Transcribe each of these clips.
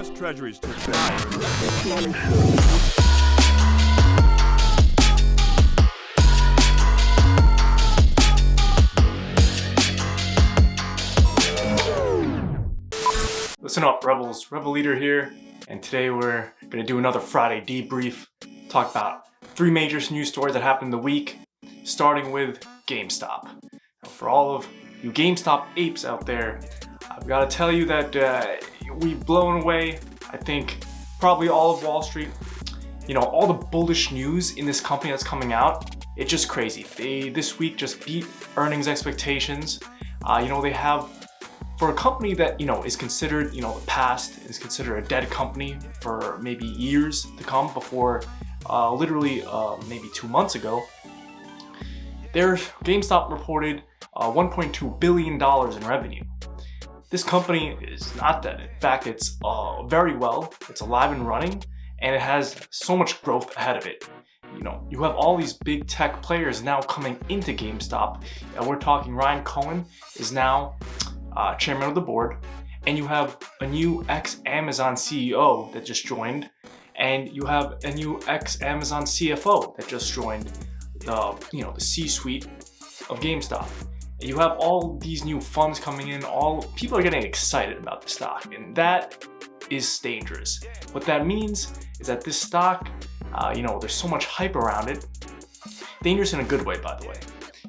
U.S. Treasuries took that. Listen up, Rebels. Rebel Leader here, and today we're going to do another Friday debrief, talk about 3 major news stories that happened in the week, starting with GameStop. Now, for all of you GameStop apes out there, I've got to tell you that we've blown away, I think, probably all of Wall Street. You know, all the bullish news in this company that's coming out, it's just crazy. They, this week, just beat earnings expectations. They have, for a company that, is considered, the past, is considered a dead company for maybe years to come before maybe 2 months ago, their GameStop reported $1.2 billion in revenue. This company is not dead. In fact, it's very well, it's alive and running, and it has so much growth ahead of it. You have all these big tech players now coming into GameStop, and we're talking Ryan Cohen is now chairman of the board, and you have a new ex-Amazon CEO that just joined, and you have a new ex-Amazon CFO that just joined the C-suite of GameStop. And you have all these new funds coming in, people are getting excited about the stock, and that is dangerous. What that means is that this stock, there's so much hype around it. Dangerous in a good way, by the way.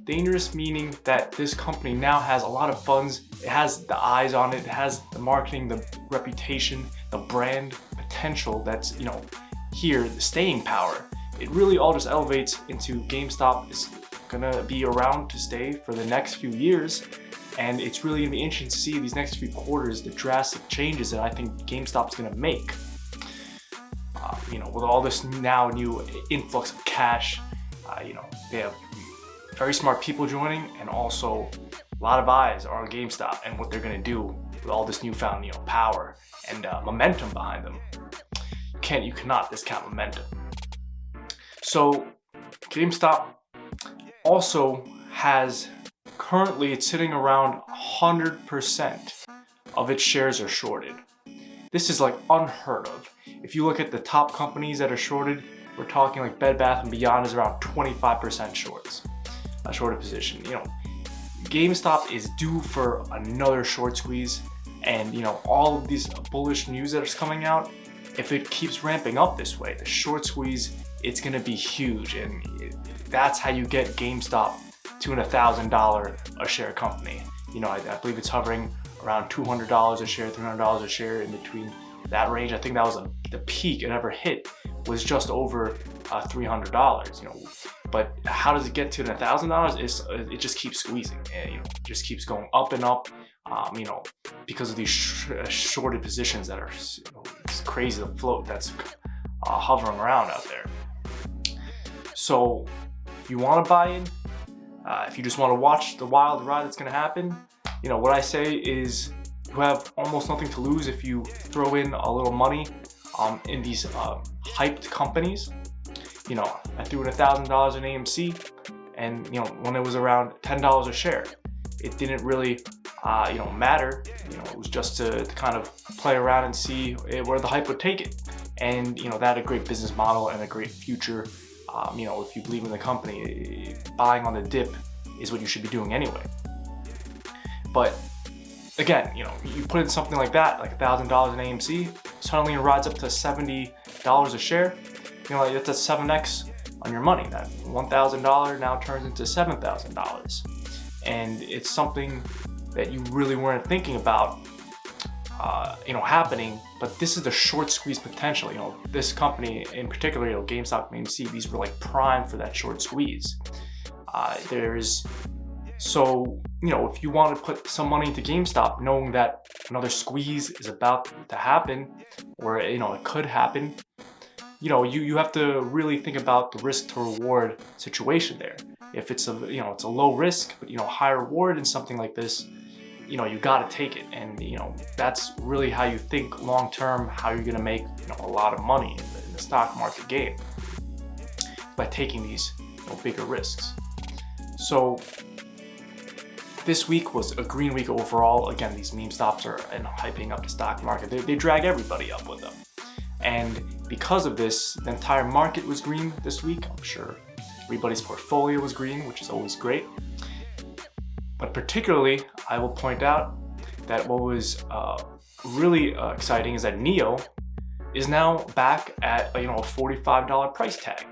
Dangerous meaning that this company now has a lot of funds, it has the eyes on it, it has the marketing, the reputation, the brand potential that's, here, the staying power. It really all just elevates into GameStop is gonna be around to stay for the next few years, and it's really gonna be interesting to see these next few quarters, the drastic changes that I think GameStop's gonna make. With all this now new influx of cash, they have very smart people joining, and also a lot of eyes are on GameStop and what they're going to do with all this newfound, power and momentum behind them. You cannot discount momentum. So GameStop also has, currently it's sitting around 100% of its shares are shorted. This is like unheard of. If you look at the top companies that are shorted, we're talking like Bed Bath & Beyond is around 25% shorts. A shorted position. GameStop is due for another short squeeze, and all of these bullish news that is coming out, if it keeps ramping up this way, the short squeeze, it's gonna be huge, and that's how you get GameStop to an $1,000 a share company. I believe it's hovering around $200 a share, $300 a share, in between that range. I think that was the peak it ever hit was just over $300. But how does it get to $1,000? It just keeps squeezing, and it just keeps going up and up. Because of these shorted positions that are, it's crazy, the float that's hovering around out there. So if you want to buy in, if you just want to watch the wild ride that's going to happen, what I say is you have almost nothing to lose if you throw in a little money in these hyped companies. I threw in $1,000 in AMC, and when it was around $10 a share, it didn't really matter. It was just to kind of play around and see where the hype would take it. And that had a great business model and a great future. If you believe in the company, buying on the dip is what you should be doing anyway. But again, you put in something like that, like $1,000 in AMC, suddenly it rides up to $70 a share. That's a 7x on your money. That $1,000 now turns into $7,000. And it's something that you really weren't thinking about, happening, but this is the short squeeze potential. This company in particular, GameStop and AMC, these were like prime for that short squeeze. If you want to put some money into GameStop, knowing that another squeeze is about to happen, or it could happen, you have to really think about the risk to reward situation there. If it's it's a low risk, but high reward in something like this, you got to take it. And that's really how you think long term, how you're going to make a lot of money in the stock market game, by taking these bigger risks. So this week was a green week overall. Again, these meme stocks are hyping up the stock market. They drag everybody up with them. And because of this, the entire market was green this week. I'm sure everybody's portfolio was green, which is always great. But particularly, I will point out that what was really exciting is that NEO is now back at a $45 price tag.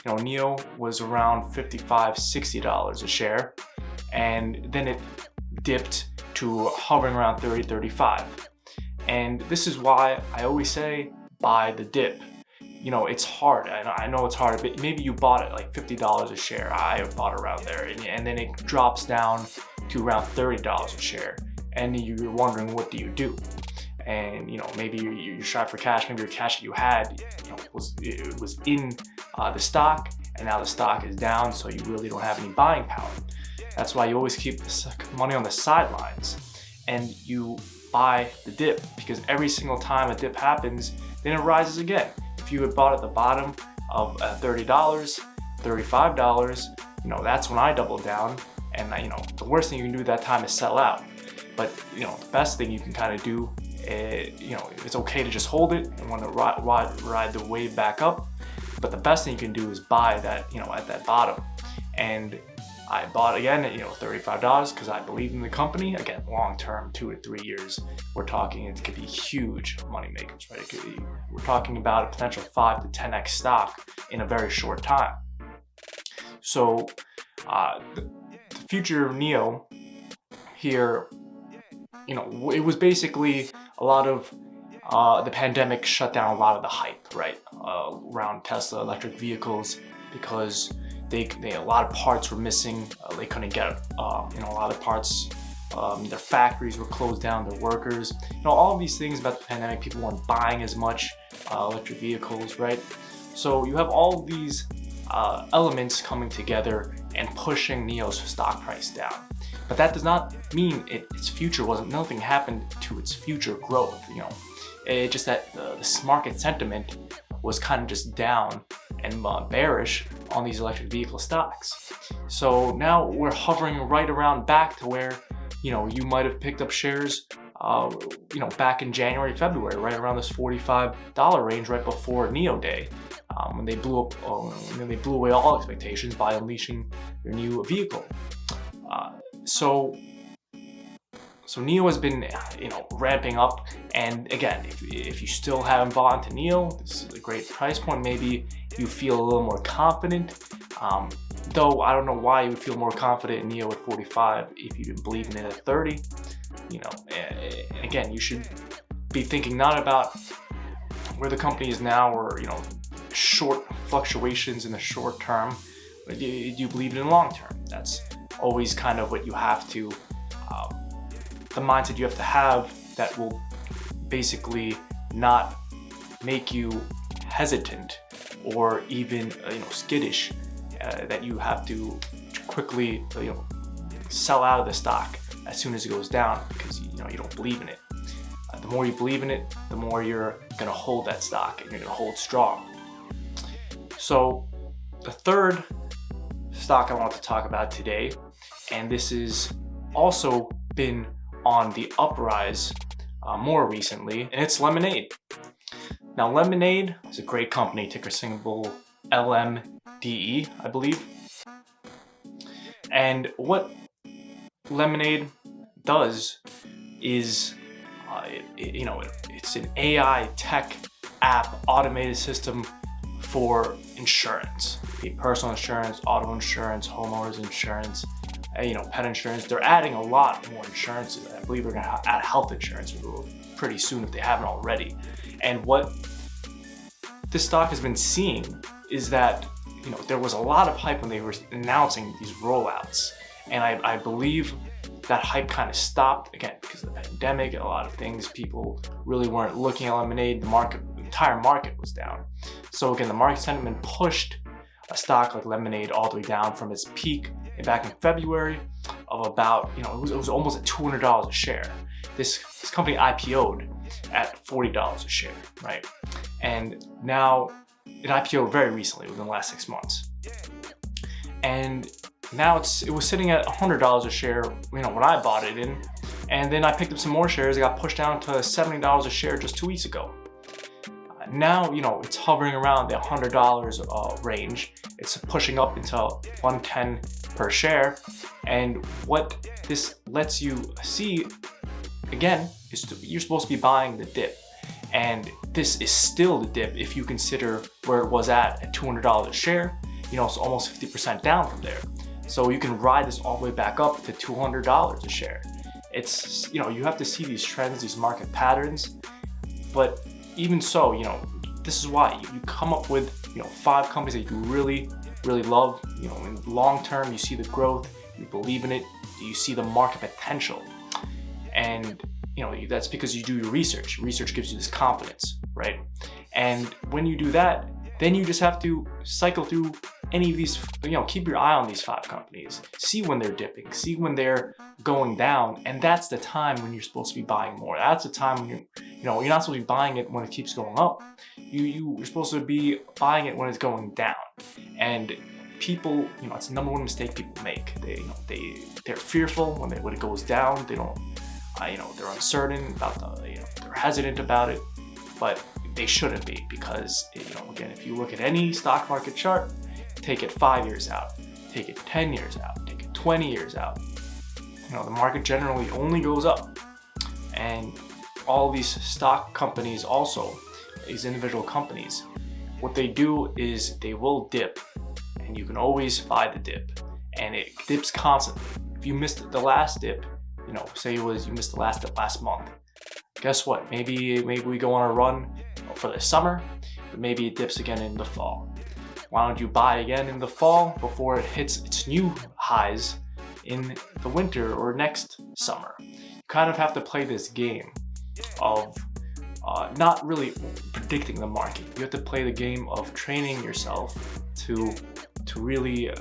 NEO was around $55-$60 a share, and then it dipped to hovering around $30-$35. And this is why I always say buy the dip. It's hard. I know it's hard, but maybe you bought it like $50 a share. I bought around there, and then it drops down to around $30 a share, and you're wondering, what do you do? And maybe you're strapped for cash. Maybe your cash that you had was in the stock, and now the stock is down, so you really don't have any buying power. That's why you always keep money on the sidelines, and you buy the dip, because every single time a dip happens, then it rises again. If you had bought at the bottom of $30, $35, that's when I doubled down. And the worst thing you can do at that time is sell out. But the best thing you can kind of do, it's okay to just hold it and want to ride the wave back up. But the best thing you can do is buy that, at that bottom. And I bought again at $35 because I believe in the company. Again, long term, 2 to 3 years. We're talking it could be huge money makers, right? We're talking about a potential 5 to 10x stock in a very short time. So the future of NEO here, it was basically a lot of the pandemic shut down a lot of the hype, right, around Tesla electric vehicles, because they a lot of parts were missing. They couldn't get a lot of parts. Their factories were closed down. Their workers, all of these things about the pandemic. People weren't buying as much electric vehicles, right? So you have all these elements coming together and pushing NEO's stock price down. But that does not mean its future wasn't. Nothing happened to its future growth. It's just that this market sentiment was kind of just down and bearish on these electric vehicle stocks. So now we're hovering right around back to where you might have picked up shares back in January, February, right around this $45 range, right before NEO Day, when they blew away all expectations by unleashing their new vehicle. So NEO has been ramping up, and again, if you still haven't bought into NEO, this is a great price point. Maybe you feel a little more confident, though I don't know why you would feel more confident in NEO at 45 if you didn't believe in it at 30. Again, you should be thinking not about where the company is now, or short fluctuations in the short term, but do you believe in the long term? That's always kind of what you have to, the mindset you have to have, that will basically not make you hesitant or even skittish, that you have to quickly sell out of the stock as soon as it goes down, because you don't believe in it. The more you believe in it, the more you're going to hold that stock, and you're going to hold strong. So the third stock I want to talk about today, and this has also been on the uprise more recently, and it's Lemonade. Now, Lemonade is a great company, ticker symbol LMDE, I believe. And what Lemonade does is, it's an AI tech app, automated system for insurance, be it personal insurance, auto insurance, homeowners insurance, pet insurance. They're adding a lot more insurances. I believe they're going to add health insurance pretty soon if they haven't already. And what this stock has been seeing is that there was a lot of hype when they were announcing these rollouts, and I believe that hype kind of stopped again because of the pandemic and a lot of things. People really weren't looking at Lemonade. The entire market was down. So again, the market sentiment pushed a stock like Lemonade all the way down from its peak back in February of about, it was almost at $200 a share. This company IPO'd at $40 a share, right? And now it IPO'd very recently, within the last 6 months. And Now it was sitting at $100 a share, when I bought it in, and then I picked up some more shares. It got pushed down to $70 a share just 2 weeks ago. Now, it's hovering around the $100 range. It's pushing up into $110 per share. And what this lets you see, again, is you're supposed to be buying the dip. And this is still the dip if you consider where it was at $200 a share. It's almost 50% down from there. So you can ride this all the way back up to $200 a share. It's, you have to see these trends, these market patterns. But even so, this is why you come up with, 5 companies that you really, really love. In the long term, you see the growth, you believe in it, you see the market potential. And, that's because you do your research. Research gives you this confidence, right? And when you do that, then you just have to cycle through any of these, keep your eye on these 5 companies, see when they're dipping, see when they're going down. And that's the time when you're supposed to be buying more. That's the time when you're not supposed to be buying it when it keeps going up. You're supposed to be buying it when it's going down. And people, it's the number one mistake people make. They're fearful when it goes down. They don't, they're uncertain about they're hesitant about it, but they shouldn't be, because, again, if you look at any stock market chart, take it 5 years out, take it 10 years out, take it 20 years out, the market generally only goes up. And all these stock companies also, these individual companies, what they do is they will dip, and you can always buy the dip, and it dips constantly. If you missed the last dip, say you missed the last dip last month, guess what? Maybe we go on a run for the summer, but maybe it dips again in the fall. Why don't you buy again in the fall before it hits its new highs in the winter or next summer? You kind of have to play this game of not really predicting the market. You have to play the game of training yourself to really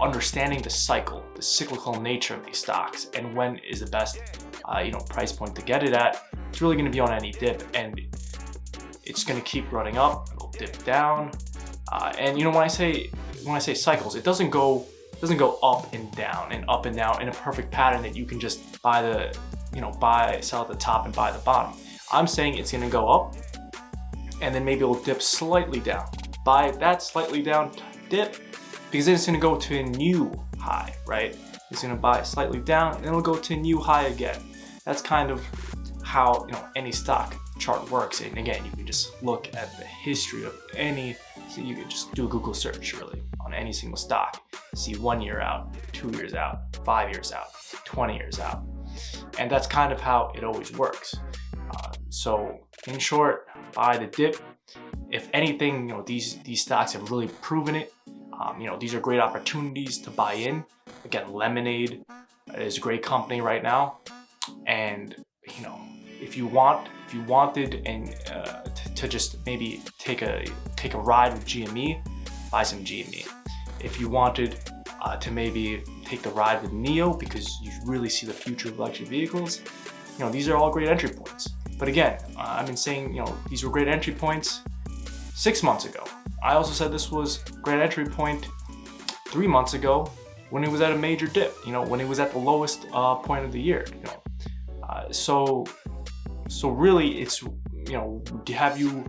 understanding the cycle, the cyclical nature of these stocks, and when is the best price point to get it at. It's really going to be on any dip, and it's going to keep running up. It'll dip down, and when I say cycles, it doesn't go up and down in a perfect pattern that you can just buy sell at the top and buy the bottom. I'm saying it's going to go up, and then maybe it'll dip slightly down. Buy that slightly down dip, because then it's going to go to a new high, right? It's going to buy slightly down, and it'll go to a new high again. That's kind of how any stock chart works. And again, you can just look at the history of any. So you can just do a Google search really on any single stock. See 1 year out, 2 years out, 5 years out, 20 years out, and that's kind of how it always works. So in short, buy the dip. If anything, these stocks have really proven it. These are great opportunities to buy in. Again, Lemonade is a great company right now, and if you wanted and to just maybe take a ride with GME, buy some GME. If you wanted to maybe take the ride with NIO because you really see the future of electric vehicles, these are all great entry points. But again, I've been saying these were great entry points 6 months ago. I also said this was a great entry point 3 months ago when it was at a major dip, when it was at the lowest point of the year. So really, it's have you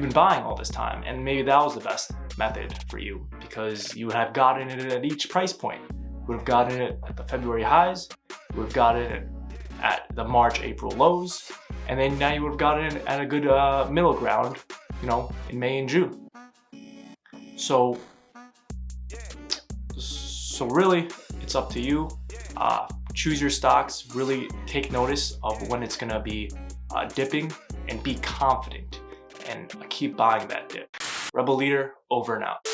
been buying all this time? And maybe that was the best method for you, because you would have gotten it at each price point. You would have gotten it at the February highs, you would have gotten it at the March, April lows, and then now you would have gotten it at a good middle ground, in May and June. So really, it's up to you. Choose your stocks, really take notice of when it's gonna be dipping, and be confident and keep buying that dip. Rebel Leader, over and out.